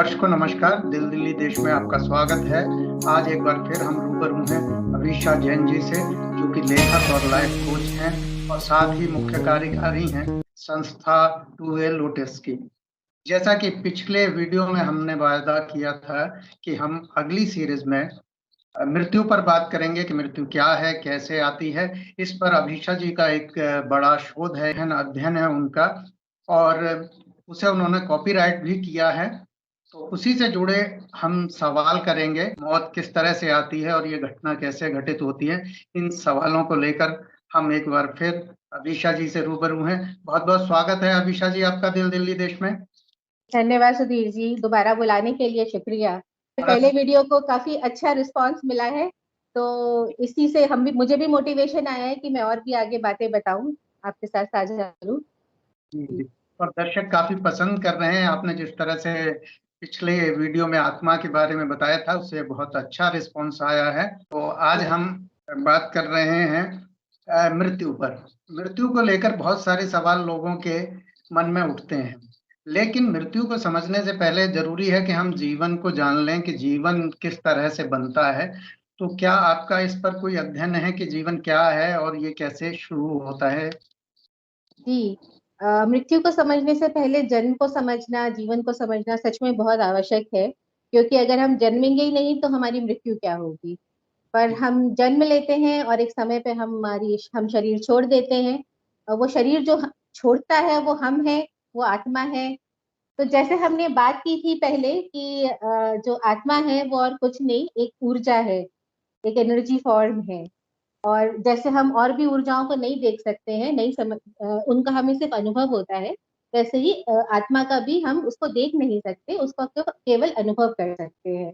दर्शकों नमस्कार, दिल दिल्ली देश में आपका स्वागत है। आज एक बार फिर हम रूबरू हैं अभिषा जैन जी से, जो कि लेखक और लाइफ कोच हैं और साथ ही मुख्य कार्यकारी हैं संस्था टू ए लोटस की। जैसा कि पिछले वीडियो में हमने वायदा किया था कि हम अगली सीरीज में मृत्यु पर बात करेंगे कि मृत्यु क्या है, कैसे आती है। इस पर अभिषा जी का एक बड़ा शोध है, अध्ययन है उनका, और उसे उन्होंने कॉपीराइट भी किया है। तो उसी से जुड़े हम सवाल करेंगे, मौत किस तरह से आती है और ये घटना कैसे घटित होती है। इन सवालों को लेकर हम एक बार फिर अभिषा जी से रूबरू हैं। बहुत बहुत स्वागत है अभिषा जी आपका दिल दिल्ली देश में। धन्यवाद सुधीर जी, दोबारा बुलाने के लिए शुक्रिया। पहले वीडियो को काफी अच्छा रिस्पांस मिला है, तो इसी से मुझे भी मोटिवेशन आया है कि मैं और भी आगे बातें बताऊं, आपके साथ साझा करूं। और दर्शक काफी पसंद कर रहे हैं। आपने जिस तरह से पिछले वीडियो में आत्मा के बारे में बताया था, उससे बहुत अच्छा रिस्पांस आया है। तो आज हम बात कर रहे हैं मृत्यु पर। मृत्यु को लेकर बहुत सारे सवाल लोगों के मन में उठते हैं, लेकिन मृत्यु को समझने से पहले जरूरी है कि हम जीवन को जान लें कि जीवन किस तरह से बनता है। तो क्या आपका इस पर कोई अध्ययन है कि जीवन क्या है और ये कैसे शुरू होता है? जी, मृत्यु को समझने से पहले जन्म को समझना, जीवन को समझना सच में बहुत आवश्यक है, क्योंकि अगर हम जन्मेंगे ही नहीं तो हमारी मृत्यु क्या होगी। पर हम जन्म लेते हैं और एक समय पे हम शरीर छोड़ देते हैं, और वो शरीर जो छोड़ता है वो हम है, वो आत्मा है। तो जैसे हमने बात की थी पहले कि जो आत्मा है वो और कुछ नहीं, एक ऊर्जा है, एक एनर्जी फॉर्म है। और जैसे हम और भी ऊर्जाओं को नहीं देख सकते हैं, नहीं समझ, उनका हमें सिर्फ अनुभव होता है, वैसे ही आत्मा का भी हम उसको देख नहीं सकते, उसको केवल अनुभव कर सकते हैं।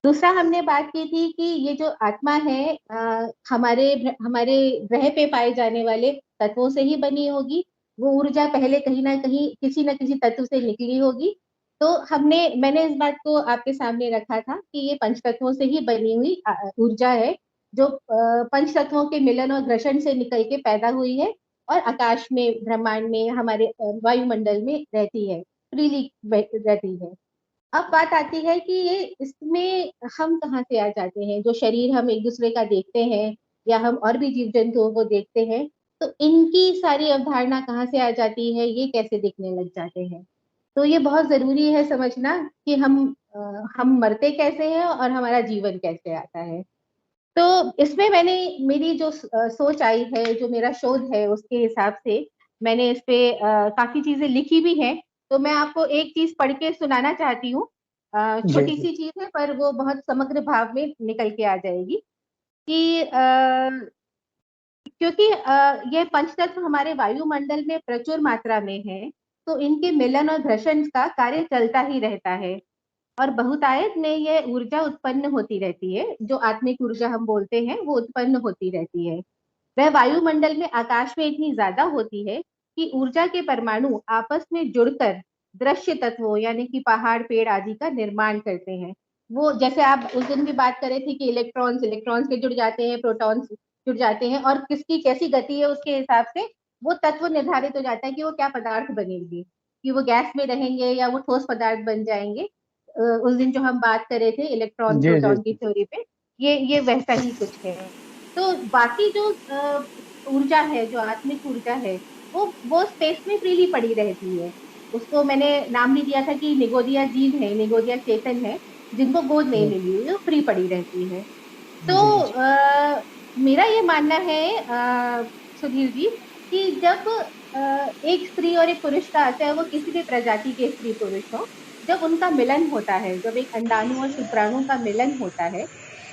दूसरा हमने बात की थी कि ये जो आत्मा है हमारे हमारे ग्रह पे पाए जाने वाले तत्वों से ही बनी होगी। वो ऊर्जा पहले कहीं ना कहीं किसी न किसी तत्व से निकली होगी। तो मैंने इस बात को आपके सामने रखा था कि ये पंच तत्वों से ही बनी हुई ऊर्जा है, जो पंच तत्वों के मिलन और घर्षण से निकल के पैदा हुई है और आकाश में, ब्रह्मांड में, हमारे वायुमंडल में रहती है, फ्रीली रहती है। अब बात आती है कि ये इसमें हम कहाँ से आ जाते हैं। जो शरीर हम एक दूसरे का देखते हैं या हम और भी जीव जंतुओं को देखते हैं, तो इनकी सारी अवधारणा कहाँ से आ जाती है, ये कैसे दिखने लग जाते हैं। तो ये बहुत जरूरी है समझना कि हम मरते कैसे हैं और हमारा जीवन कैसे आता है। तो इसमें मेरी जो सोच आई है, जो मेरा शोध है, उसके हिसाब से मैंने इस पे काफी चीजें लिखी भी हैं। तो मैं आपको एक चीज पढ़ के सुनाना चाहती हूँ। छोटी सी चीज है पर वो बहुत समग्र भाव में निकल के आ जाएगी कि क्योंकि ये पंचतत्व हमारे वायुमंडल में प्रचुर मात्रा में है, तो इनके मिलन और घर्षण का कार्य चलता ही रहता है और बहुतायत में ये ऊर्जा उत्पन्न होती रहती है। जो आत्मिक ऊर्जा हम बोलते हैं वो उत्पन्न होती रहती है। वह वायुमंडल में, आकाश में इतनी ज्यादा होती है कि ऊर्जा के परमाणु आपस में जुड़कर दृश्य तत्वों यानी कि पहाड़, पेड़ आदि का निर्माण करते हैं। वो जैसे आप उस दिन भी बात कर रहे थे कि इलेक्ट्रॉन्स इलेक्ट्रॉन्स के जुड़ जाते हैं, प्रोटॉन्स जुड़ जाते हैं, और किसकी कैसी गति है उसके हिसाब से वो तत्व निर्धारित हो जाता है कि वो क्या पदार्थ बनेंगे, कि वो गैस में रहेंगे या वो ठोस पदार्थ बन जाएंगे। उस दिन जो हम बात कर रहे थे इलेक्ट्रॉन प्रोटॉन की थ्योरी पे, ये वैसा ही कुछ है। तो बाकी जो ऊर्जा है, जो आत्मिक ऊर्जा है, वो स्पेस में फ्रीली पड़ी रहती है। उसको मैंने नाम भी दिया था कि निगोदिया जीव है, निगोदिया चेतन है, जिनको गोद नहीं मिली हुई, वो फ्री पड़ी रहती है। तो मेरा ये मानना है सुधीर जी कि जब एक स्त्री और एक पुरुष का, चाहे वो किसी भी प्रजाति के स्त्री पुरुष हो, जब उनका मिलन होता है, जब एक अंडाणु और शुक्राणु का मिलन होता है,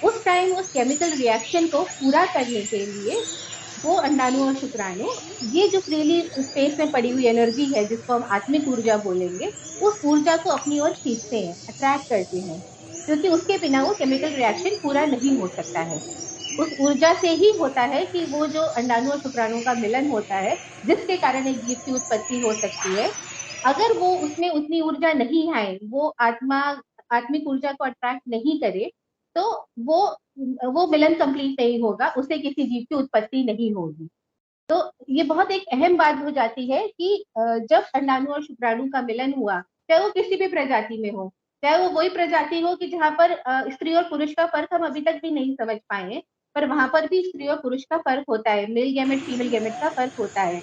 उस टाइम उस केमिकल रिएक्शन को पूरा करने के लिए वो अंडाणु और शुक्राणु, ये जो फ्रीली स्पेस में पड़ी हुई एनर्जी है जिसको हम आत्मिक ऊर्जा बोलेंगे, उस ऊर्जा को अपनी ओर खींचते हैं, अट्रैक्ट करते हैं, क्योंकि उसके बिना वो केमिकल रिएक्शन पूरा नहीं हो सकता है। उस ऊर्जा से ही होता है कि वो जो अंडाणु और शुक्राणु का मिलन होता है, जिसके कारण एक जीव की उत्पत्ति हो सकती है। अगर वो उसमें उतनी ऊर्जा नहीं आए, वो आत्मिक ऊर्जा को अट्रैक्ट नहीं करे, तो वो मिलन कंप्लीट नहीं होगा, उससे किसी जीव की उत्पत्ति नहीं होगी। तो ये बहुत एक अहम बात हो जाती है कि जब अंडाणु और शुक्राणु का मिलन हुआ, चाहे वो किसी भी प्रजाति में हो, चाहे वो वही प्रजाति हो कि जहाँ पर स्त्री और पुरुष का फर्क हम अभी तक भी नहीं समझ पाए हैं, पर वहां पर भी स्त्री और पुरुष का फर्क होता है, मेल गैमेट फीमेल गैमेट का फर्क होता है।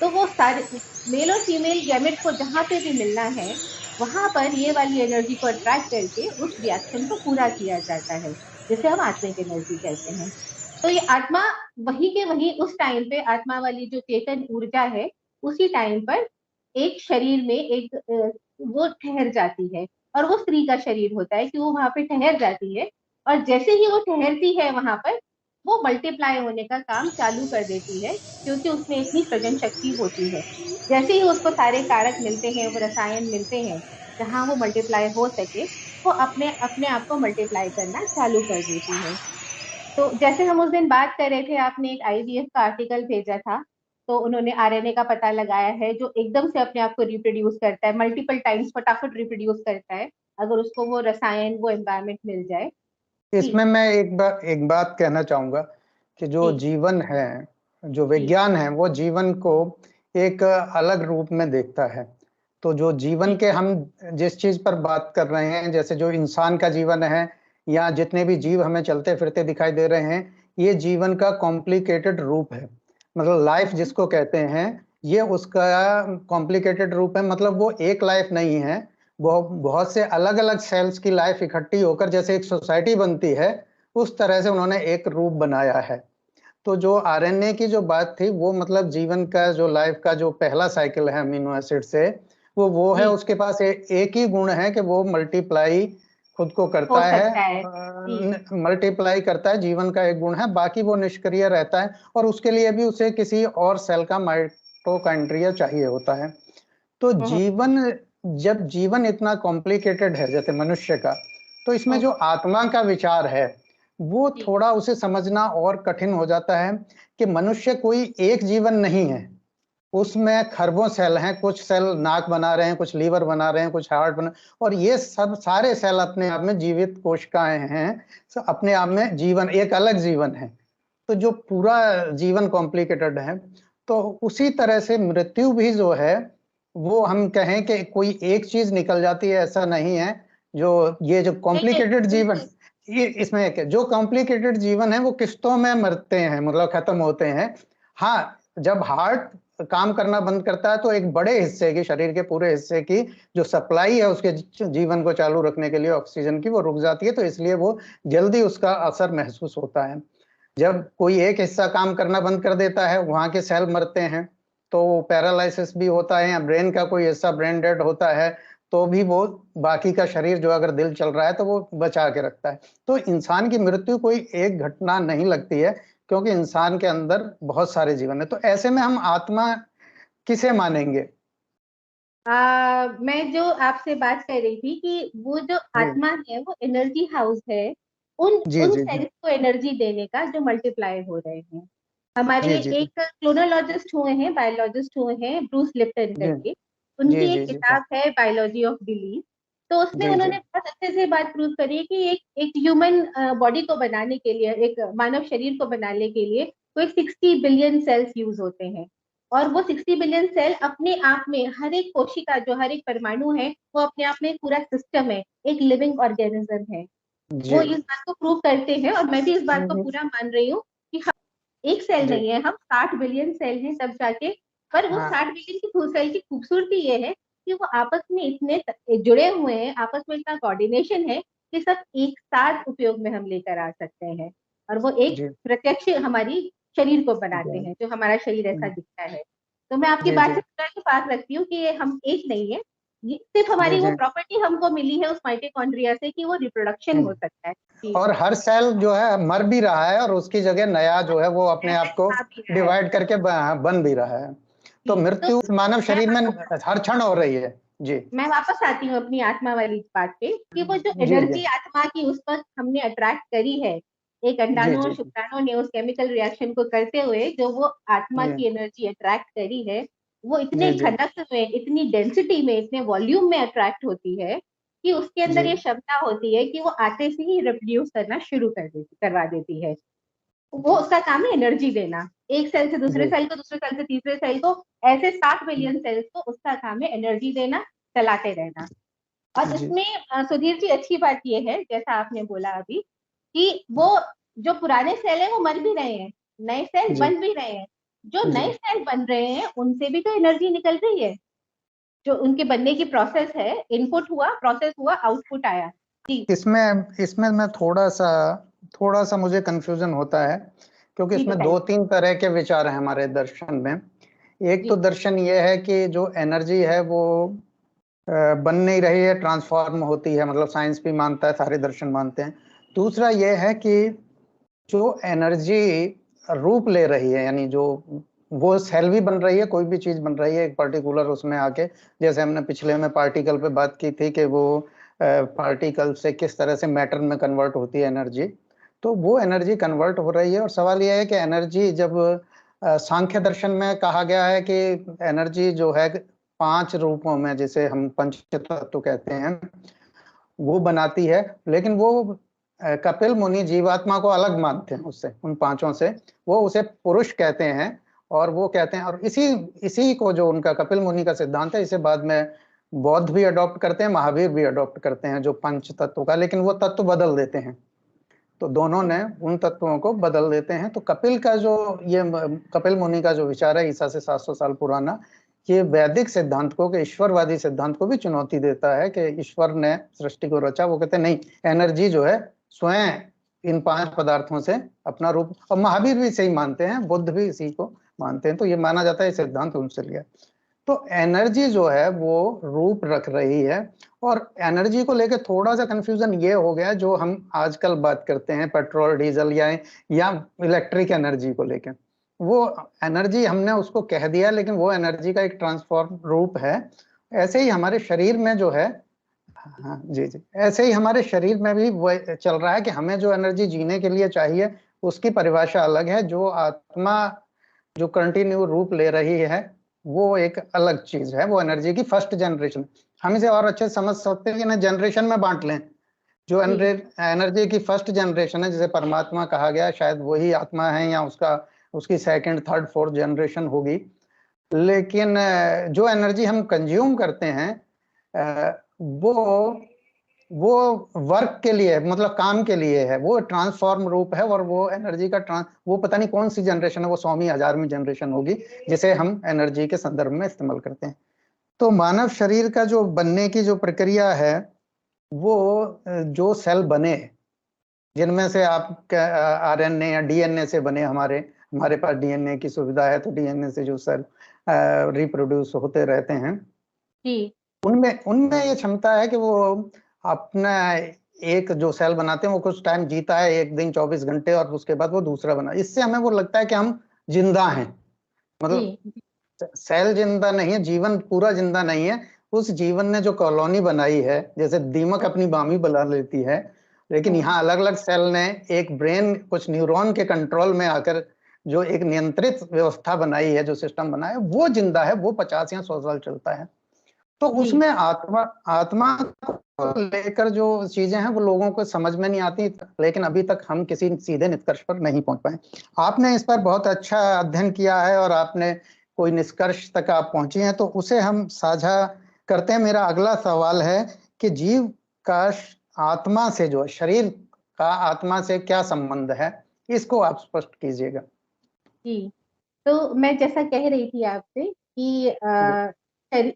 तो वो सारे मेल और फीमेल गैमेट को जहां पे भी मिलना है, वहां पर ये वाली एनर्जी को अट्रैक्ट करके उस रिएक्शन को पूरा किया जाता है, जिसे हम आत्मिक एनर्जी कहते हैं। तो ये आत्मा वही के वही उस टाइम पे आत्मा वाली जो चेतन ऊर्जा है, उसी टाइम पर एक शरीर में एक वो ठहर जाती है, और वो स्त्री का शरीर होता है कि वो वहां पे ठहर जाती है। और जैसे ही वो ठहरती है वहां पर, वो मल्टीप्लाई होने का काम चालू कर देती है, क्योंकि उसमें इतनी सृजन शक्ति होती है। जैसे ही उसको सारे कारक मिलते हैं, वो रसायन मिलते हैं जहां वो मल्टीप्लाई हो सके, वो अपने अपने आप को मल्टीप्लाई करना चालू कर देती है। तो जैसे हम उस दिन बात कर रहे थे, आपने एक आईवीएफ का आर्टिकल भेजा था, तो उन्होंने आरएनए का पता लगाया है जो एकदम से अपने आप को रिप्रोड्यूस करता है, मल्टीपल टाइम्स फटाफट रिप्रोड्यूस करता है, अगर उसको वो रसायन वो एनवायरमेंट मिल जाए। जी इसमें मैं एक बात कहना चाहूंगा कि जो जी जीवन है, जो जी विज्ञान है, वो जीवन को एक अलग रूप में देखता है। तो जो जीवन जी के हम जिस चीज पर बात कर रहे हैं, जैसे जो इंसान का जीवन है या जितने भी जीव हमें चलते फिरते दिखाई दे रहे हैं, ये जीवन का कॉम्प्लिकेटेड रूप है। मतलब लाइफ जिसको कहते हैं, ये उसका कॉम्प्लिकेटेड रूप है। मतलब वो एक लाइफ नहीं है, वो बहुत से अलग अलग सेल्स की लाइफ इकट्ठी होकर जैसे एक सोसाइटी बनती है, उस तरह से उन्होंने एक रूप बनाया है। तो जो आरएनए की जो बात थी, वो मतलब जीवन का जो लाइफ का जो पहला साइकिल है अमीनो एसिड से, वो है, जी उसके पास एक ही गुण है कि वो मल्टीप्लाई खुद को हो करता है। सकता है। जी मल्टीप्लाई करता है, जीवन का एक गुण है, बाकी वो निष्क्रिय रहता है, और उसके लिए भी उसे किसी और सेल का माइटोकॉन्ड्रिया चाहिए होता है। तो हम्म जीवन, जब जीवन इतना कॉम्प्लिकेटेड है जैसे मनुष्य का, तो इसमें जो हम्म, आत्मा का विचार है, वो जी थोड़ा उसे समझना और कठिन हो जाता है कि मनुष्य कोई एक जीवन नहीं है। उसमें खरबों सेल हैं, कुछ सेल नाक बना रहे हैं, कुछ लीवर बना रहे हैं, कुछ हार्ट बना, और ये सब सारे सेल अपने आप में जीवित कोशिकाएं हैं। अपने आप में जीवन, एक अलग जीवन है। तो जो पूरा जीवन कॉम्प्लिकेटेड है, तो उसी तरह से मृत्यु भी जो है, वो हम कहें कि कोई एक चीज निकल जाती है, ऐसा नहीं है। जो ये जो नहीं नहीं, कॉम्प्लिकेटेड जीवन, बिल्कुल। ये इसमें एक जो कॉम्प्लिकेटेड जीवन है वो किस्तों में मरते हैं, मतलब खत्म होते हैं। हाँ, जब हार्ट काम करना बंद करता है, तो एक बड़े हिस्से की, शरीर के पूरे हिस्से की जो सप्लाई है उसके जीवन को चालू रखने के लिए ऑक्सीजन की, वो रुक जाती है, तो इसलिए वो जल्दी उसका असर महसूस होता है। जब कोई एक हिस्सा काम करना बंद कर देता है, वहां के सेल मरते हैं, तो पैरालिसिस भी होता है, या ब्रेन का कोई हिस्सा ब्रेन डेड होता है, तो भी वो बाकी का शरीर, जो अगर दिल चल रहा है तो वो बचा के रखता है। तो इंसान की मृत्यु कोई एक घटना नहीं लगती है, क्योंकि इंसान के अंदर बहुत सारे जीवन है। तो ऐसे में हम आत्मा किसे मानेंगे? मैं जो आपसे बात कर रही थी कि वो जो जी आत्मा है वो एनर्जी हाउस है, उन जी उन जी जी सेल्स को एनर्जी देने का जो मल्टीप्लाई हो रहे हैं। हमारे जी जी एक क्लोनोलॉजिस्ट हुए हैं, बायोलॉजिस्ट हुए हैं, ब्रूस लिप्टन जी करके, जी उनकी जी एक जी जी किताब है बायोलॉजी ऑफ बिलीफ। तो उसमें जी जी उन्होंने बहुत अच्छे से बात प्रूव करी है कि एक ह्यूमन बॉडी को बनाने के लिए, एक मानव शरीर को बनाने के लिए कोई 60 बिलियन सेल्स यूज होते हैं। और वो 60 बिलियन सेल अपने आप में, हर एक कोशिका जो हर एक परमाणु है, वो अपने आप में एक पूरा सिस्टम है, एक लिविंग ऑर्गेनिज्म है। जी वो इस बात को प्रूव करते हैं, और मैं भी इस बात को हम्म, पूरा मान रही हूँ कि हम एक सेल जी नहीं है, हम 60 बिलियन सेल हैं तब जाके। पर वो हाँ 60 बिलियन की सेल की खूबसूरती ये है कि वो आपस में इतने जुड़े हुए हैं, आपस में इतना कोऑर्डिनेशन है कि सब एक साथ उपयोग में हम लेकर आ सकते हैं, और वो एक जी प्रत्यक्ष हमारी शरीर को बनाते जी हैं, जो हमारा शरीर ऐसा दिखता है। तो मैं आपकी जी बात जी से पूरा इत्तेफाक रखती हूँ कि ये हम एक नहीं है। ये सिर्फ जी हमारी वो जी प्रॉपर्टी हमको मिली है उस माइटोकॉन्ड्रिया से कि वो रिप्रोडक्शन हो सकता है। जी और हर सेल जो है मर भी रहा है, और उसकी जगह नया जो है वो अपने ऐसे आप को आ भी रहा है। डिवाइड करके बन भी रहा है। तो जी तो मृत्यु मानव मैं शरीर में वापस हर क्षण हो रही है। जी मैं वापस आती हूँ अपनी आत्मा वाली बात पे, कि वो जो जी जी एनर्जी आत्मा की उस पर हमने अट्रैक्ट करी है, एक जी अंडाणु और जी शुक्राणु ने उस केमिकल रिएक्शन को करते हुए जो वो आत्मा जी की एनर्जी अट्रैक्ट करी है, वो इतने जी जी घनत्व में, इतनी डेंसिटी में, इतने वॉल्यूम में अट्रैक्ट होती है कि उसके जी अंदर ये क्षमता होती है कि वो आते से ही रिप्रोड्यूस करना शुरू करवा देती है। वो उसका काम है एनर्जी देना, एक सेल से दूसरे जी सेल को, दूसरे सेल से तीसरे सेल को, ऐसे 60 बिलियन सेल्स को उसका काम है एनर्जी देना, चलाते रहना। और जी इसमें सुधीर जी अच्छी बात ये है, जैसा आपने बोला अभी, कि वो जो पुराने सेल है वो मर भी रहे हैं, नए सेल जी बन भी रहे हैं। जो जी। नए सेल बन रहे हैं उनसे भी तो एनर्जी निकल रही है, जो उनके बनने की प्रोसेस है, इनपुट हुआ, प्रोसेस हुआ, आउटपुट आया। जी इसमें इसमें मैं थोड़ा सा मुझे कंफ्यूजन होता है, क्योंकि जी इसमें बताइए। दो तीन तरह के विचार हैं हमारे दर्शन में। एक तो जी दर्शन ये है कि जो एनर्जी है वो बन नहीं रही है, ट्रांसफॉर्म होती है, मतलब साइंस भी मानता है, सारे दर्शन मानते हैं। दूसरा ये है कि जो एनर्जी रूप ले रही है, यानी जो वो सेल भी बन रही है, कोई भी चीज बन रही है एक पर्टिकुलर उसमें आके, जैसे हमने पिछले में पार्टिकल पे बात की थी कि वो पार्टिकल से किस तरह से मैटर में कन्वर्ट होती है एनर्जी। तो वो एनर्जी कन्वर्ट हो रही है, और सवाल यह है कि एनर्जी जब सांख्य दर्शन में कहा गया है कि एनर्जी जो है 5 रूपों में, जिसे हम पंच तत्व कहते हैं, वो बनाती है। लेकिन वो कपिल मुनि जीवात्मा को अलग मानते हैं उससे, उन पांचों से। वो उसे पुरुष कहते हैं, और वो कहते हैं, और इसी इसी को, जो उनका कपिल मुनि का सिद्धांत है, इसे बाद में बौद्ध भी अडॉप्ट करते हैं, महावीर भी अडॉप्ट करते हैं, जो पंच तत्व का, लेकिन वो तत्व बदल देते हैं। तो दोनों ने उन तत्वों को बदल देते हैं। तो कपिल का जो ये कपिल मुनि का जो विचार है, ईसा से 700 साल पुराना, ये वैदिक सिद्धांत को, कि ईश्वरवादी सिद्धांत को भी चुनौती देता है, कि ईश्वर ने सृष्टि को रचा। वो कहते हैं नहीं, एनर्जी जो है स्वयं इन 5 पदार्थों से अपना रूप, और महावीर भी इसे ही मानते हैं, बुद्ध भी इसी को मानते हैं। तो ये माना जाता है सिद्धांत उनसे लिया। तो एनर्जी जो है वो रूप रख रही है। और एनर्जी को लेकर थोड़ा सा कंफ्यूजन ये हो गया, जो हम आजकल बात करते हैं पेट्रोल डीजल या इलेक्ट्रिक एनर्जी को लेकर, वो एनर्जी हमने उसको कह दिया, लेकिन वो एनर्जी का एक ट्रांसफॉर्म रूप है। ऐसे ही हमारे शरीर में जो है, हाँ जी जी, ऐसे ही हमारे शरीर में भी वो चल रहा है कि हमें जो एनर्जी जीने के लिए चाहिए, उसकी परिभाषा अलग है। जो आत्मा जो कंटिन्यू रूप ले रही है, वो एक अलग चीज है, वो एनर्जी की फर्स्ट जनरेशन। हम इसे और अच्छे से समझ सकते हैं कि ना, जनरेशन में बांट लें। जो जी एनर्जी की फर्स्ट जनरेशन है, जिसे परमात्मा कहा गया, शायद वही आत्मा है, या उसकी सेकंड थर्ड फोर्थ जनरेशन होगी। लेकिन जो एनर्जी हम कंज्यूम करते हैं, वो वर्क के लिए, मतलब काम के लिए है, वो ट्रांसफॉर्म रूप है। और वो एनर्जी का वो पता नहीं कौन सी जनरेशन है, वो 100वीं 1000वीं जनरेशन होगी, जिसे हम एनर्जी के संदर्भ में इस्तेमाल करते हैं। तो मानव शरीर का जो बनने की जो प्रक्रिया है, वो जो सेल बने, जिनमें से आप आरएनए या डीएनए से बने, हमारे हमारे पास डीएनए की सुविधा है, तो डीएनए से जो सेल रिप्रोड्यूस होते रहते हैं, जी उनमें उनमें ये क्षमता है कि वो अपना एक जो सेल बनाते हैं, वो कुछ टाइम जीता है, 1 दिन 24 घंटे, और उसके बाद वो दूसरा बना। इससे हमें वो लगता है कि हम जिंदा हैं। मतलब जी सेल जिंदा नहीं है, जीवन पूरा जिंदा नहीं है। उस जीवन ने जो कॉलोनी बनाई है, जैसे दीमक अपनी बामी बना लेती है, लेकिन हम्म, यहाँ अलग अलग सेल ने एक ब्रेन, कुछ न्यूरॉन के कंट्रोल में आकर जो एक नियंत्रित व्यवस्था बनाई है, जो सिस्टम बनाया है, वो जिंदा है, वो 50 या 100 साल चलता है। तो जी उसमें आत्मा आत्मा को लेकर जो चीजें हैं, वो लोगों को समझ में नहीं आती, लेकिन अभी तक हम किसी सीधे निष्कर्ष पर नहीं पहुंच पाए। आपने इस पर बहुत अच्छा अध्ययन किया है, और आपने कोई निष्कर्ष तक आप पहुंची हैं, तो उसे हम साझा करते हैं। मेरा अगला सवाल है कि जीव का आत्मा से, जो शरीर का आत्मा से क्या संबंध है, इसको आप स्पष्ट कीजिएगा। जी। तो मैं जैसा कह रही थी आपसे कि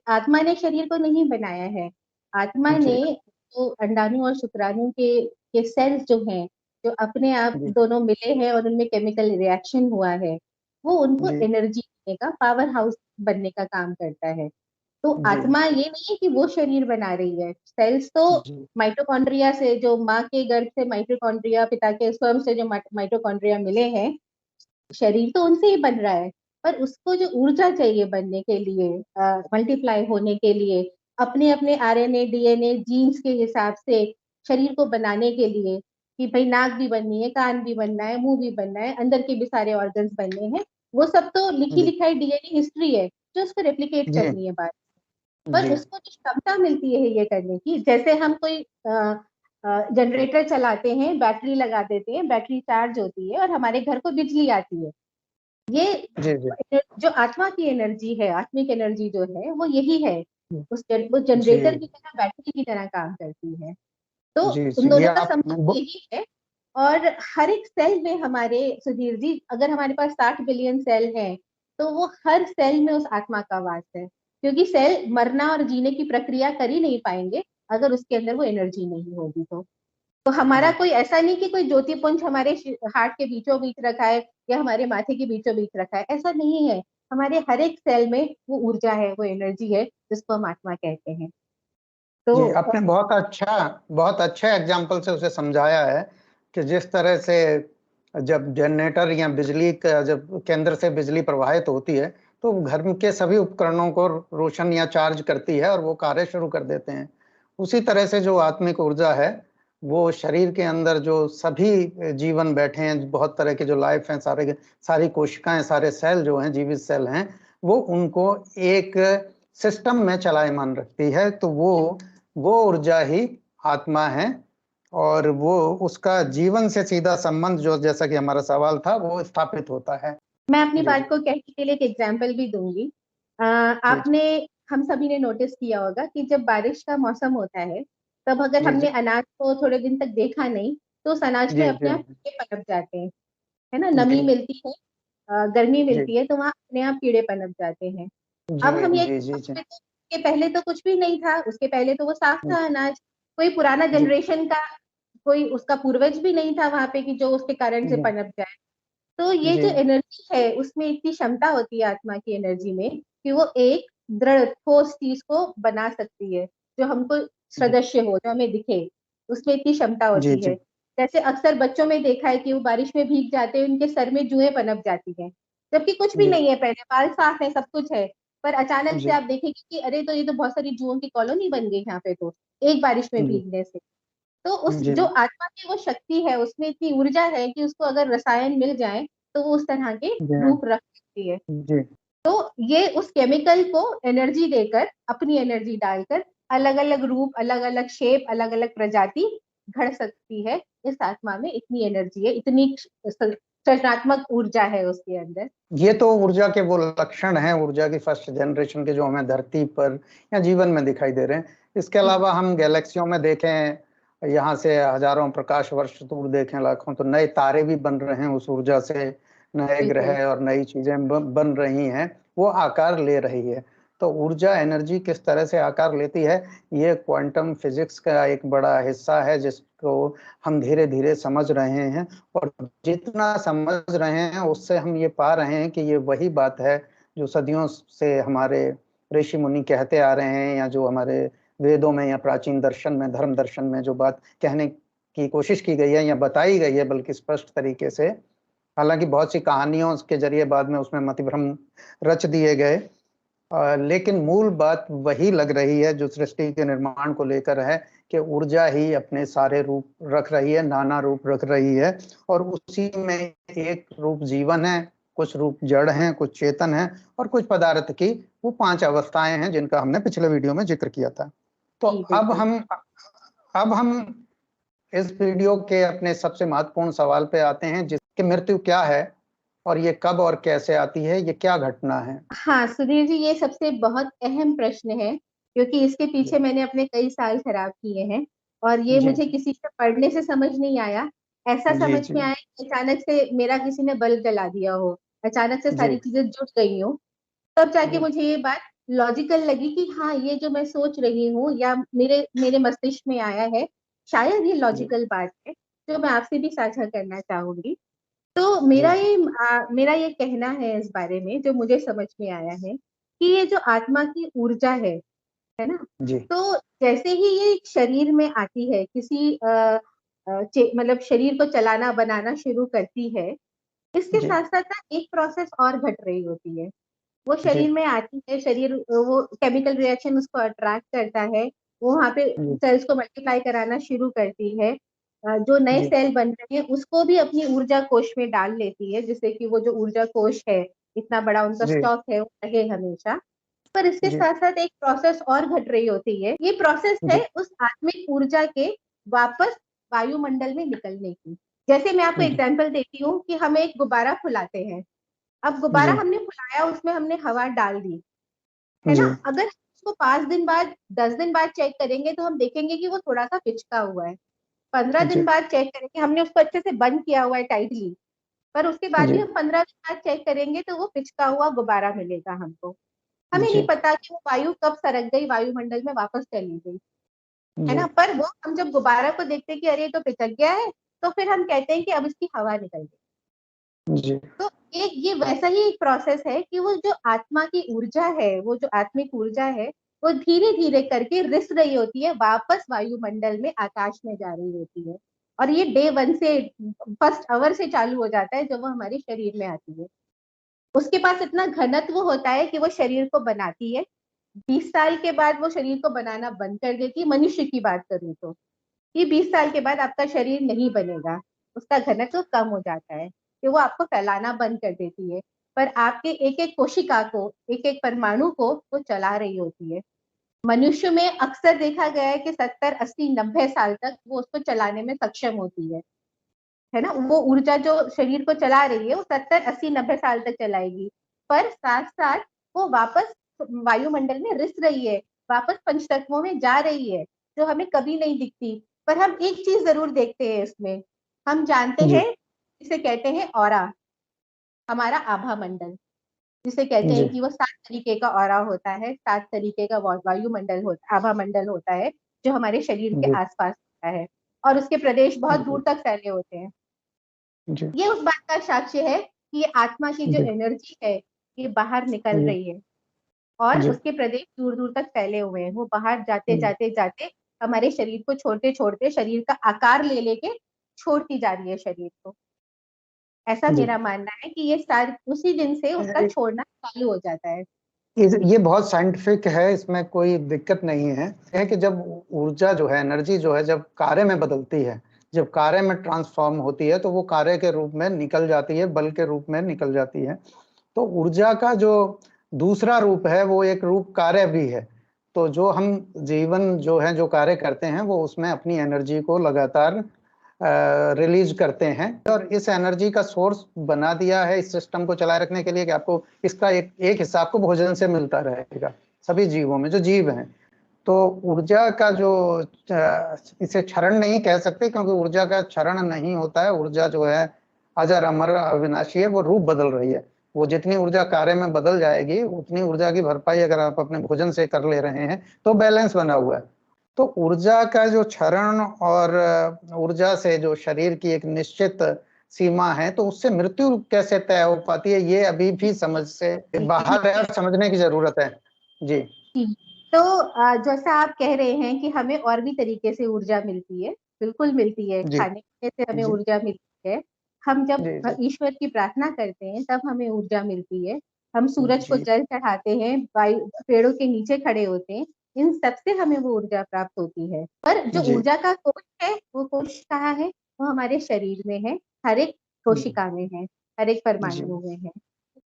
आत्मा ने शरीर को नहीं बनाया है। आत्मा ने जी जो अंडाणु और शुक्राणु के सेल्स जो हैं, जो अपने आप जी दोनों मिले हैं और उनमें केमिकल रिएक्शन हुआ है, वो उनको जी एनर्जी देने का, पावर हाउस बनने का काम करता है। तो जी आत्मा ये नहीं है कि वो शरीर बना रही है। सेल्स तो जी माइटोकॉन्ड्रिया से, जो माँ के गर्भ से माइटोकॉन्ड्रिया, पिता के स्पर्म से जो माइटोकॉन्ड्रिया मिले हैं, शरीर तो उनसे ही बन रहा है। पर उसको जो ऊर्जा चाहिए बनने के लिए, मल्टीप्लाई होने के लिए, अपने अपने आरएनए डीएनए जीन्स के हिसाब से शरीर को बनाने के लिए, कि भाई नाक भी बननी है, कान भी बनना है, मुंह भी बनना है, अंदर के भी सारे ऑर्गन्स बनने हैं, वो सब तो लिखी जी लिखाई डीएनए हिस्ट्री है, जो उसको रेप्लिकेट जी करनी है बात। पर जी उसको जो क्षमता मिलती है ये करने की, जैसे हम कोई जनरेटर चलाते हैं, बैटरी लगा देते हैं, बैटरी चार्ज होती है और हमारे घर को बिजली आती है। ये जी जी जो आत्मा की एनर्जी है, आत्मिक एनर्जी जो है, वो यही है वो जी जनरेटर की तरह, बैटरी की तरह काम करती है। तो जी उन जी, ये दोनों का आपने संबंध यही है। और हर एक सेल में हमारे, सुधीर जी, अगर हमारे पास 60 बिलियन सेल हैं, तो वो हर सेल में उस आत्मा का वास है, क्योंकि सेल मरना और जीने की प्रक्रिया कर ही नहीं पाएंगे अगर उसके अंदर वो एनर्जी नहीं होगी। तो हमारा जी कोई ऐसा नहीं कि कोई ज्योति पुंज हमारे हार्ट के बीचों बीच रखा है या हमारे माथे के बीचों बीच रखा है, ऐसा नहीं है। हमारे हर एक सेल में वो ऊर्जा है, वो एनर्जी है, जिसको हम आत्मा कहते हैं। तो जी, आपने बहुत अच्छा एग्जाम्पल से उसे समझाया है कि जिस तरह से जब जनरेटर या बिजली का जब केंद्र से बिजली प्रवाहित होती है तो घर के सभी उपकरणों को रोशन या चार्ज करती है और वो कार्य शुरू कर देते हैं। उसी तरह से जो आत्मिक ऊर्जा है वो शरीर के अंदर जो सभी जीवन बैठे हैं, बहुत तरह के जो लाइफ हैं, सारी कोशिकाएं, सारे सेल जो हैं, जीवित सेल हैं, वो उनको एक सिस्टम में चलायमान रखती है। तो वो ऊर्जा ही आत्मा है और वो उसका जीवन से सीधा संबंध, जो जैसा कि हमारा सवाल था, वो स्थापित होता है। मैं अपनी जी बात जी को कहने के लिए एक एग्जाम्पल भी दूंगी। जी आपने, हम सभी ने नोटिस किया होगा कि जब बारिश का मौसम होता है, तब अगर जी हमने जी अनाज को थोड़े दिन तक देखा नहीं, तो उस अनाज में जी अपने जी आप कीड़े पनप जाते हैं, है ना, जी नमी मिलती है, गर्मी जी मिलती है, तो वहां अपने आप कीड़े पनप जाते हैं। जी अब हम ये, जी जी जी उसके पहले तो कुछ भी नहीं था, उसके पहले तो वो साफ था अनाज, कोई पुराना जी जनरेशन का कोई उसका पूर्वज भी नहीं था वहां पे कि जो उसके कारण से पनप जाए। तो ये जो जी एनर्जी है, उसमें इतनी क्षमता होती है आत्मा की एनर्जी में, कि वो एक दृढ़ ठोस चीज को बना सकती है, जो हमको जी सदृश्य हो, जो हमें दिखे, उसमें इतनी क्षमता जी होती है। जी जैसे अक्सर बच्चों में देखा है कि वो बारिश में भीग जाते हैं, उनके सर में जुएं पनप जाती हैं, जबकि कुछ भी जी नहीं है, पहले बाल साफ है, सब कुछ है, पर अचानक से जी आप देखेंगे कि अरे, तो ये तो बहुत सारी जुओं की कॉलोनी बन गई यहाँ पे, तो एक बारिश में जी भीगने से। तो उस जी जो आत्मा की वो शक्ति है, उसमें इतनी ऊर्जा है कि उसको अगर रसायन मिल जाए, तो वो उस तरह के रूप रख सकती है। जी तो ये उस केमिकल को एनर्जी देकर, अपनी एनर्जी डालकर, अलग अलग रूप, अलग अलग शेप, अलग अलग प्रजाति घड़ सकती है। इस आत्मा में इतनी एनर्जी है, इतनी सृजनात्मक ऊर्जा है उसके अंदर। ये तो ऊर्जा के वो लक्षण हैं, ऊर्जा की फर्स्ट जनरेशन के, जो हमें धरती पर या जीवन में दिखाई दे रहे हैं। इसके अलावा हम गैलेक्सियों में देखें, यहाँ से हजारों प्रकाश वर्ष दूर देखें, लाखों, तो नए तारे भी बन रहे हैं उस ऊर्जा से, नए बिल्कुल। ग्रह और नई चीजें बन रही हैं, वो आकार ले रही है। तो ऊर्जा, एनर्जी किस तरह से आकार लेती है, ये क्वांटम फिजिक्स का एक बड़ा हिस्सा है, जिसको हम धीरे धीरे समझ रहे हैं। और जितना समझ रहे हैं उससे हम ये पा रहे हैं कि ये वही बात है जो सदियों से हमारे ऋषि मुनि कहते आ रहे हैं, या जो हमारे वेदों में या प्राचीन दर्शन में, धर्म दर्शन में जो बात कहने की कोशिश की गई है या बताई गई है, बल्कि स्पष्ट तरीके से। हालांकि बहुत सी कहानियों के जरिए बाद में उसमें मतिभ्रम रच दिए गए, लेकिन मूल बात वही लग रही है जो सृष्टि के निर्माण को लेकर है, कि ऊर्जा ही अपने सारे रूप रख रही है, नाना रूप रख रही है, और उसी में एक रूप जीवन है, कुछ रूप जड़ हैं, कुछ चेतन है, और कुछ पदार्थ की वो 5 अवस्थाएं हैं जिनका हमने पिछले वीडियो में जिक्र किया था। तो जी बिल्कुल। अब हम इस वीडियो के अपने सबसे महत्वपूर्ण सवाल पे आते हैं, जिसकी मृत्यु क्या है और ये कब और कैसे आती है, ये क्या घटना है। हाँ सुधीर जी, ये सबसे बहुत अहम प्रश्न है, क्योंकि इसके पीछे जी मैंने अपने कई साल खराब किए हैं, और ये जी मुझे किसी से पढ़ने से समझ नहीं आया। ऐसा जी समझ जी में आया कि अचानक से मेरा किसी ने बल्ब जला दिया हो, अचानक से जी सारी चीजें जुट गई हो, तब जाके जी मुझे ये बात लॉजिकल लगी कि हाँ, ये जो मैं सोच रही हूँ या मेरे मेरे मस्तिष्क में आया है, शायद ये जी लॉजिकल बात है, जो मैं आपसे भी साझा करना चाहूंगी। तो जी जी मेरा ये कहना है इस बारे में, जो मुझे समझ में आया है, कि ये जो आत्मा की ऊर्जा है ना, जी तो जैसे ही ये एक शरीर में आती है, किसी मतलब शरीर को चलाना बनाना शुरू करती है, इसके जी साथ साथ ना एक प्रोसेस और घट रही होती है। वो जी शरीर में आती है, शरीर वो केमिकल रिएक्शन उसको अट्रैक्ट करता है, वो वहाँ पे जी सेल्स को मल्टीप्लाई कराना शुरू करती है, जो नए जी सेल बन रहे हैं उसको भी अपनी ऊर्जा कोश में डाल लेती है, जिससे कि वो जो ऊर्जा कोश है, इतना बड़ा उनका जी स्टॉक है, वो रहे हमेशा। पर इसके जी साथ साथ एक प्रोसेस और घट रही होती है, ये प्रोसेस है जी उस आत्मिक ऊर्जा के वापस वायुमंडल में निकलने की। जैसे मैं आपको जी एग्जांपल देती हूँ कि हम एक गुब्बारा फुलाते हैं। अब गुब्बारा जी हमने फुलाया, उसमें हमने हवा डाल दी, है ना, जी अगर उसको 5 दिन बाद 10 दिन बाद चेक करेंगे तो हम देखेंगे कि वो थोड़ा सा पिचका हुआ है। 15 दिन जी बाद चेक करेंगे, हमने उसको अच्छे से बंद किया हुआ है टाइटली, पर उसके बाद भी जी हम 15 दिन बाद चेक करेंगे तो वो पिचका हुआ गुब्बारा मिलेगा हमको। हमें नहीं जी पता कि वो वायु कब सरक गई, वायुमंडल में वापस चली गई, है जी ना। पर वो हम जब गुब्बारा को देखते हैं कि अरे ये तो पिचक गया है, तो फिर हम कहते हैं कि अब इसकी हवा निकल गई। जी तो एक ये वैसा ही एक प्रोसेस है कि वो जो आत्मा की ऊर्जा है, वो जो आत्मिक ऊर्जा है, वो धीरे धीरे करके रिस रही होती है, वापस वायुमंडल में आकाश में जा रही होती है। और ये डे 1 से, फर्स्ट आवर से चालू हो जाता है जब वो हमारे शरीर में आती है। उसके पास इतना घनत्व होता है कि वो शरीर को बनाती है। 20 साल के बाद वो शरीर को बनाना बंद कर देती है। मनुष्य की बात करूं तो ये 20 साल के बाद आपका शरीर नहीं बनेगा, उसका घनत्व कम हो जाता है कि वो आपको फैलाना बंद कर देती है। पर आपके एक एक कोशिका को, एक एक परमाणु को वो चला रही होती है। मनुष्य में अक्सर देखा गया है कि 70, 80, 90 साल तक वो उसको चलाने में सक्षम होती है ना। वो ऊर्जा जो शरीर को चला रही है वो 70, 80, 90 साल तक चलाएगी। पर साथ साथ वो वापस वायुमंडल में रिस रही है, वापस पंच तत्वों में जा रही है, जो हमें कभी नहीं दिखती। पर हम एक चीज जरूर देखते हैं इसमें, हम जानते जी हैं, इसे कहते हैं ऑरा, हमारा आभा मंडल, जिसे कहते जी हैं कि वो 7 तरीके का ऑरा होता है, 7 तरीके का वायुमंडल होता, आभा मंडल होता है, जो हमारे शरीर के जी आसपास होता है। और उसके प्रदेश बहुत जी दूर तक फैले होते हैं। जी ये उस बात का साक्ष्य है कि ये आत्मा की जो जी एनर्जी है, ये बाहर निकल जी रही है और जी उसके प्रदेश दूर दूर तक फैले हुए हैं। वो बाहर जाते जी जाते जाते हमारे शरीर को छोड़ते छोड़ते, शरीर का आकार ले लेके छोड़ती जा रही है शरीर को। ऐसा जी मेरा मानना है कि ये सार उसी दिन से उसका छोड़ना चालू हो जाता है। ये बहुत साइंटिफिक है, इसमें कोई दिक्कत नहीं है कि जब ऊर्जा जो है, एनर्जी जो है, जब कार्य में बदलती है, जब कार्य में ट्रांसफॉर्म होती है, तो वो कार्य के रूप में निकल जाती है, बल के रूप में निकल जाती है। तो ऊर्जा का जो दूसरा रूप है वो एक रूप कार्य भी है। तो जो हम जीवन जो है, जो कार्य करते हैं, वो उसमें अपनी एनर्जी को लगातार रिलीज करते हैं, और इस एनर्जी का सोर्स बना दिया है इस सिस्टम को चलाए रखने के लिए कि आपको इसका एक हिस्सा आपको भोजन से मिलता रहेगा, सभी जीवों में जो जीव हैं। तो ऊर्जा का जो इसे क्षरण नहीं कह सकते, क्योंकि ऊर्जा का क्षरण नहीं होता है। ऊर्जा जो है अजर अमर अविनाशी है, वो रूप बदल रही है। वो जितनी ऊर्जा कार्य में बदल जाएगी, उतनी ऊर्जा की भरपाई अगर आप अपने भोजन से कर ले रहे हैं तो बैलेंस बना हुआ है। तो ऊर्जा का जो क्षरण और ऊर्जा से जो शरीर की एक निश्चित सीमा है, तो उससे मृत्यु कैसे तय हो पाती है, ये अभी भी समझ से बाहर है और समझने की जरूरत है। जी तो जैसा आप कह रहे हैं कि हमें और भी तरीके से ऊर्जा मिलती है, बिल्कुल मिलती है, जी खाने पीने से हमें जी ऊर्जा मिलती है। हम जब जी जी ईश्वर की प्रार्थना करते हैं तब हमें ऊर्जा मिलती है। हम सूरज को जी जल चढ़ाते हैं, वायु पेड़ों के नीचे खड़े होते हैं, इन सब से हमें वो ऊर्जा प्राप्त होती है। पर जो जी ऊर्जा का कोश है, वो कोश कहाँ है? वो हमारे शरीर में है, हर एक कोशिका में है, हर एक जी परमाणु में है,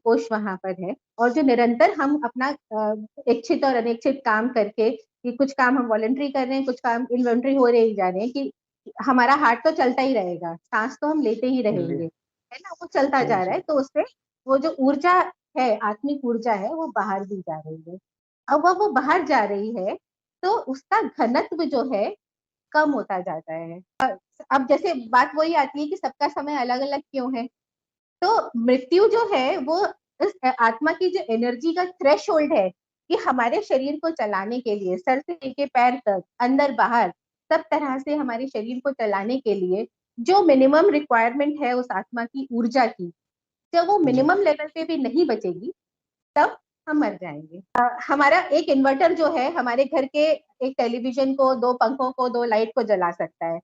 कोश वहां पर है। और जो निरंतर हम अपना इच्छित और अनिच्छित काम करके, कि कुछ काम हम वॉलंटरी कर रहे हैं, कुछ काम इनवॉलंटरी हो रहे ही जा रहे हैं, कि हमारा हार्ट तो चलता ही रहेगा, सांस तो हम लेते ही जी रहेंगे, है ना, वो चलता जा रहा जी है, तो उससे वो जो ऊर्जा है, आत्मिक ऊर्जा है, वो बाहर भी जा रही है। अब वो बाहर जा रही है तो उसका घनत्व जो है कम होता जाता है। अब जैसे बात वही आती है कि सबका समय अलग अलग क्यों है। तो मृत्यु जो है वो इस आत्मा की जो एनर्जी का थ्रेशोल्ड है, कि हमारे शरीर को चलाने के लिए, सर से लेके पैर तक, अंदर बाहर, सब तरह से हमारे शरीर को चलाने के लिए जो मिनिमम रिक्वायरमेंट है उस आत्मा की ऊर्जा की, जब वो जी मिनिमम लेवल पे भी नहीं बचेगी, तब हम मर जाएंगे। हमारा एक इन्वर्टर जो है हमारे घर के एक टेलीविजन को, 2 पंखों को, 2 लाइट को जला सकता है।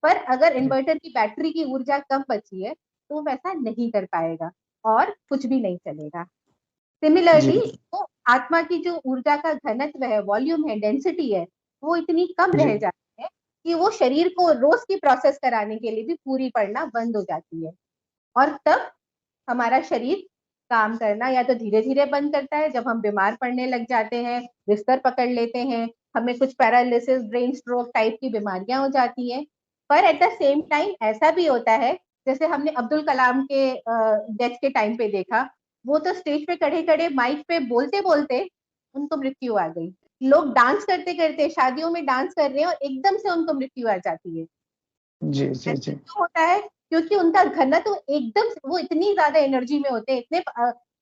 पर अगर जी इन्वर्टर की बैटरी की ऊर्जा कम बची है तो वैसा नहीं कर पाएगा और कुछ भी नहीं चलेगा। जी सिमिलरली वो आत्मा की जो ऊर्जा का घनत्व है, वॉल्यूम है, डेंसिटी है, वो इतनी कम जी रह जाती है कि वो शरीर को रोज की प्रोसेस कराने के लिए भी पूरी पड़ना बंद हो जाती है। और तब हमारा शरीर काम करना या तो धीरे धीरे बंद करता है, जब हम बीमार पड़ने लग जाते हैं, बिस्तर पकड़ लेते हैं, हमें कुछ पैरालिसिस, ब्रेन स्ट्रोक टाइप की बीमारियां हो जाती हैं। पर एट द सेम टाइम ऐसा भी होता है, जैसे हमने अब्दुल कलाम के डेथ के टाइम पे देखा, वो तो स्टेज पे खड़े खड़े माइक पे बोलते बोलते उनको मृत्यु आ गई। लोग डांस करते करते शादियों में डांस कर रहे हैं और एकदम से उनको मृत्यु आ जाती है। जी जी ऐसा जी क्यों होता है? क्योंकि उनका घनत्व एकदम वो इतनी ज्यादा एनर्जी में होते हैं, इतने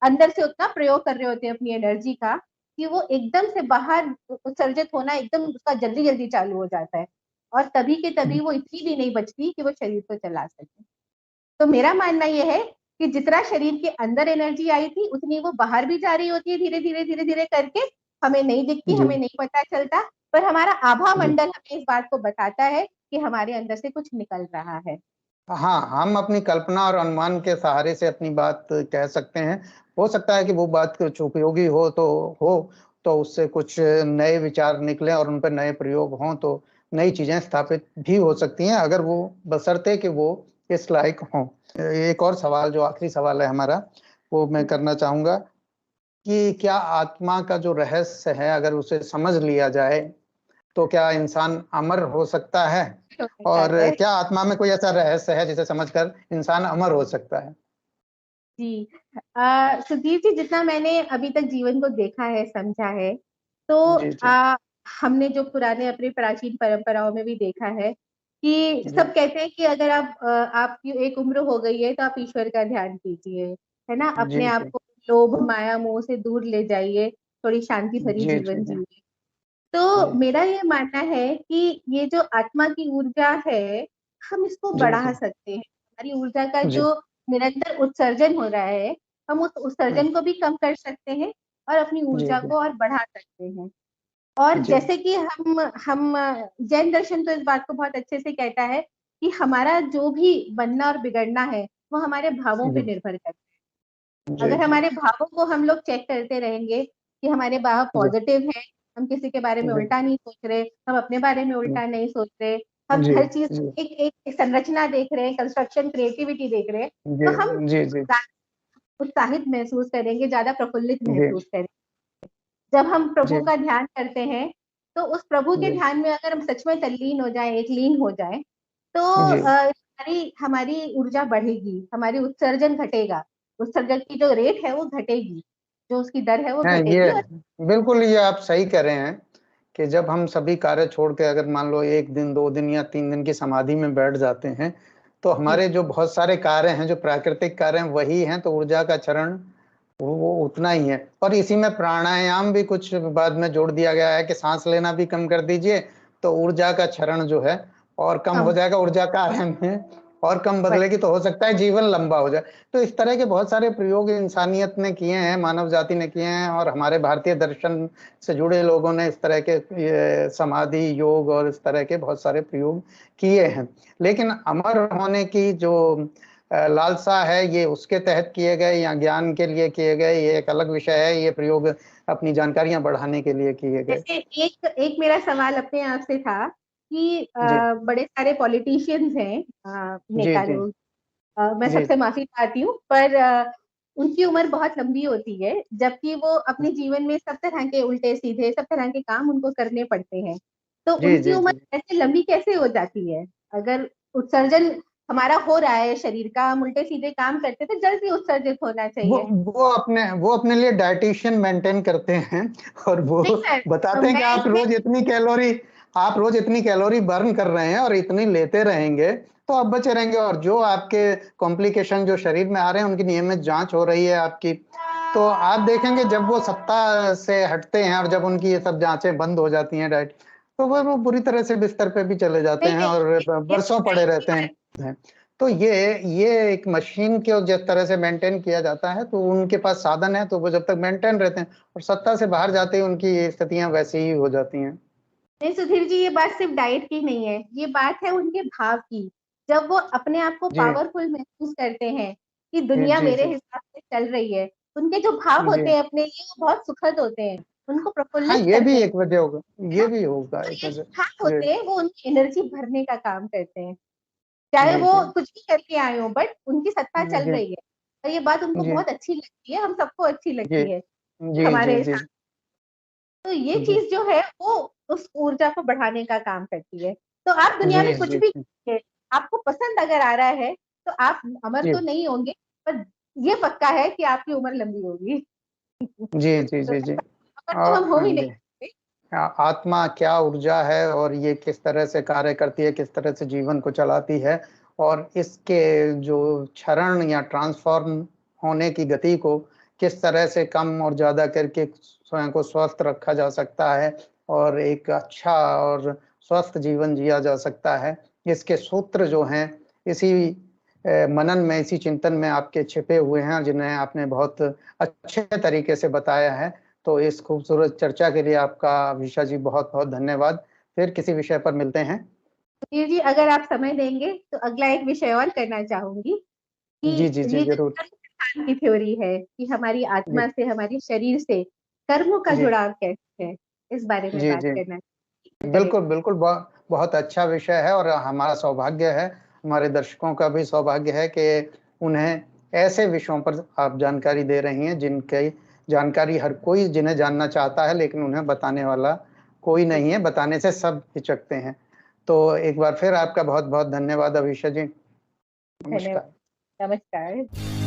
अंदर से उतना प्रयोग कर रहे होते हैं अपनी एनर्जी का, कि वो एकदम से बाहर उत्सर्जित होना एकदम उसका जल्दी जल्दी चालू हो जाता है, और तभी के तभी वो इतनी भी नहीं बचती कि वो शरीर को चला सके। तो मेरा मानना यह है कि जितना शरीर के अंदर एनर्जी आई थी उतनी वो बाहर भी जा रही होती है, धीरे धीरे धीरे धीरे करके, हमें नहीं दिखती, जी हमें नहीं पता चलता, पर हमारा आभा जी। मंडल हमें इस बात को बताता है कि हमारे अंदर से कुछ निकल रहा है। हाँ, हम अपनी कल्पना और अनुमान के सहारे से अपनी बात कह सकते हैं। हो सकता है कि वो बात कुछ उपयोगी तो उससे कुछ नए विचार निकलें और उन पे नए प्रयोग हों, तो नई चीज़ें स्थापित भी हो सकती हैं, अगर वो बशर्ते कि वो इस लायक हों। एक और सवाल, जो आखिरी सवाल है हमारा, वो मैं करना चाहूँगा कि क्या आत्मा का जो रहस्य है, अगर उसे समझ लिया जाए, तो क्या इंसान अमर हो सकता है? होता और है। क्या आत्मा में कोई ऐसा रहस्य है जिसे समझकर इंसान अमर हो सकता है? जी, सुधीर जी, जितना मैंने अभी तक जीवन को देखा है, समझा है, तो जी, जी। हमने जो पुराने अपने प्राचीन परंपराओं में भी देखा है कि जी। सब कहते हैं कि अगर आपकी एक उम्र हो गई है तो आप ईश्वर का ध्यान कीजिए, है ना? अपने जी, आप जी। को लोभ, माया, मोह से दूर ले जाइए, थोड़ी शांति भरी जी, जी, जीवन जी। जिए। तो जी। मेरा ये मानना है कि ये जो आत्मा की ऊर्जा है, हम इसको जी, बढ़ा जी। सकते हैं। हमारी ऊर्जा का जी। जो निरंतर उत्सर्जन हो रहा है, हम उस हुँ। उत्सर्जन को भी कम कर सकते हैं और अपनी जी, ऊर्जा जी। को और बढ़ा सकते हैं। और जी। जैसे कि हम जैन दर्शन तो इस बात को बहुत अच्छे से कहता है कि हमारा जो भी बनना और बिगड़ना है, वो हमारे भावों पे जी। निर्भर करता है। जी, अगर जी। हमारे भावों को हम लोग चेक करते रहेंगे कि हमारे भाव जी। पॉजिटिव हैं, हम किसी के बारे में जी। उल्टा नहीं सोच रहे, हम अपने बारे में हुँ। उल्टा नहीं सोच रहे, हम जी, हर चीज़ जी। एक संरचना देख रहे हैं, कंस्ट्रक्शन, क्रिएटिविटी देख रहे हैं, जी, तो हम जी, जी। उत्साहित महसूस करेंगे, ज़्यादा प्रफुल्लित जी, महसूस करेंगे। जब हम प्रभु जी, का ध्यान करते हैं, तो उस प्रभु के जी, ध्यान में अगर हम सच में तल्लीन हो जाएँ, एक लीन हो जाएँ, तो जी। हमारी हमारी ऊर्जा बढ़ेगी, हमारी उत्सर्जन घटेगा, उत्सर्जन की जो रेट है वो घटेगी, जो उसकी दर है वो हाँ, घटेगी। ये और बिल्कुल, ये आप सही कह रहे हैं कि जब हम सभी कार्य छोड़ के अगर मान लो 1 दिन, 2 दिन या 3 दिन की समाधि में बैठ जाते हैं, तो जी, हमारे जो बहुत सारे कार्य हैं, जो प्राकृतिक कार्य हैं, वही हैं, तो ऊर्जा का क्षरण वो उतना ही है। और इसी में प्राणायाम भी कुछ बाद में जोड़ दिया गया है कि साँस लेना भी कम कर दीजिए, तो ऊर्जा का क्षरण जो है और कम हो कम जाएगा, ऊर्जा कार्य में और कम बढ़ बदलेगी, तो हो सकता है जीवन लंबा हो जाए। तो इस तरह के बहुत सारे प्रयोग इंसानियत ने किए हैं, मानव जाति ने किए हैं, और हमारे भारतीय दर्शन से जुड़े लोगों ने इस तरह के ये समाधि, योग और इस तरह के बहुत सारे प्रयोग किए हैं। लेकिन अमर होने की जो लालसा है, ये उसके तहत किए गए या ज्ञान के लिए किए गए, ये एक अलग विषय है। ये प्रयोग अपनी जानकारियाँ बढ़ाने के लिए किए गए। जैसे एक एक मेरा सवाल अपने आप से था कि जी। बड़े सारे पॉलिटिशियंस हैं, जी, नेता जी। लोग, मैं जी। सबसे माफ़ी चाहती हूँ, पर उनकी उम्र बहुत लंबी होती है, जबकि वो अपने जीवन में सब तरह के उल्टे-सीधे, सब तरह के काम उनको करने पड़ते हैं। तो जी, उनकी जी, उम्र जी। ऐसे लंबी कैसे हो जाती है? अगर उत्सर्जन हमारा हो रहा है शरीर का, हम उल्टे-सीधे काम करते हैं, तो जल्दी उत्सर्जित होना वो चाहिए। वो अपने लिए डायटीशियन मेंटेन करते हैं और वो नहीं सर, बताते हैं कि मैं इसमें आप रोज इतनी कैलोरी बर्न कर रहे हैं और इतनी लेते रहेंगे, तो आप बचे रहेंगे। और जो आपके कॉम्प्लिकेशन जो शरीर में आ रहे हैं, उनकी नियमित जाँच हो रही है आपकी। तो आप देखेंगे जब वो सत्ता से हटते हैं और जब उनकी ये सब जाँचें बंद हो जाती हैं डाइट, तो वो बुरी तरह से बिस्तर पे भी चले जाते नहीं, हैं नहीं, और ये बरसों पड़े सच्चाई की रहते बात। हैं। तो ये एक मशीन को जिस तरह से मेंटेन किया जाता है, तो उनके पास साधन है, तो वो जब तक मेंटेन रहते हैं, और सत्ता से बाहर जाते ही उनकी स्थितियाँ वैसी ही हो जाती हैं। नहीं सुधीर जी, ये बात सिर्फ डाइट की नहीं है, ये बात है उनके भाव की। जब वो अपने आप को जी। पावरफुल महसूस करते हैं कि जी, दुनिया जी, मेरे जी। हिसाब से चल रही है, उनके जो भाव जी। होते हैं अपने लिए वो बहुत सुखद होते हैं, उनको हाँ, प्रफुल्लित ये भी करते हैं, एक वजह होगा, है ये ना? भी होगा तो एक ये वजह। जो भाव जी। होते हैं वो उनकी एनर्जी भरने का काम करते हैं। चाहे जी, वो जी। कुछ भी करके आए हों, बट उनकी सत्ता चल जी, रही है। और ये बात उनको जी, बहुत अच्छी लगती है, हम सबको अच्छी जी। लगती है जी, जी, हमारे जी। साथ। तो ये जी। चीज़ जो है वो उस ऊर्जा को बढ़ाने का काम करती है। तो आप दुनिया जी, में कुछ जी, भी जी। कीजिए, आपको पसंद अगर आ रहा है, तो आप अमर जी। तो नहीं होंगे, पर ये पक्का है कि आपकी उम्र लंबी होगी। जी, जी, तो जी, जी। अमर तो और हम हो ही नहीं जी। सकते। आत्मा क्या ऊर्जा है और ये किस तरह से कार्य करती है, किस तरह से जीवन को चलाती है और इसके जो क्षरण या ट्रांसफॉर्म होने की गति को किस तरह से कम और ज़्यादा करके स्वयं को स्वस्थ रखा जा सकता है और एक अच्छा और स्वस्थ जीवन जिया जा सकता है। इसके सूत्र जो हैं इसी मनन में, इसी चिंतन में आपके छिपे हुए हैं, जिन्हें आपने बहुत अच्छे तरीके से बताया है। तो इस खूबसूरत चर्चा के लिए आपका अभिषा जी बहुत-बहुत धन्यवाद। फिर किसी विषय पर मिलते हैं। सुधीर जी, अगर आप समय देंगे तो अगला एक विषय और करना चाहूंगी कि जी, जी, जी, ये जो ज़रूर। कर्म की थ्योरी है कि हमारी जी, आत्मा से, हमारी शरीर से कर्मों का जी, जुड़ाव कैसे है, इस बारे में जी, बात जी। करना बिल्कुल, करेंगे। बिल्कुल। बहुत अच्छा विषय है और हमारा सौभाग्य है, हमारे दर्शकों का भी सौभाग्य है कि उन्हें ऐसे विषयों पर आप जानकारी दे रही हैं, जिनकी जानकारी हर कोई जिन्हें जानना चाहता है, लेकिन उन्हें बताने वाला कोई नहीं है, बताने से सब हिचकते हैं। तो एक बार फिर आपका बहुत-बहुत धन्यवाद अभिषा जी। धन्यवाद। नमस्कार। नमस्कार।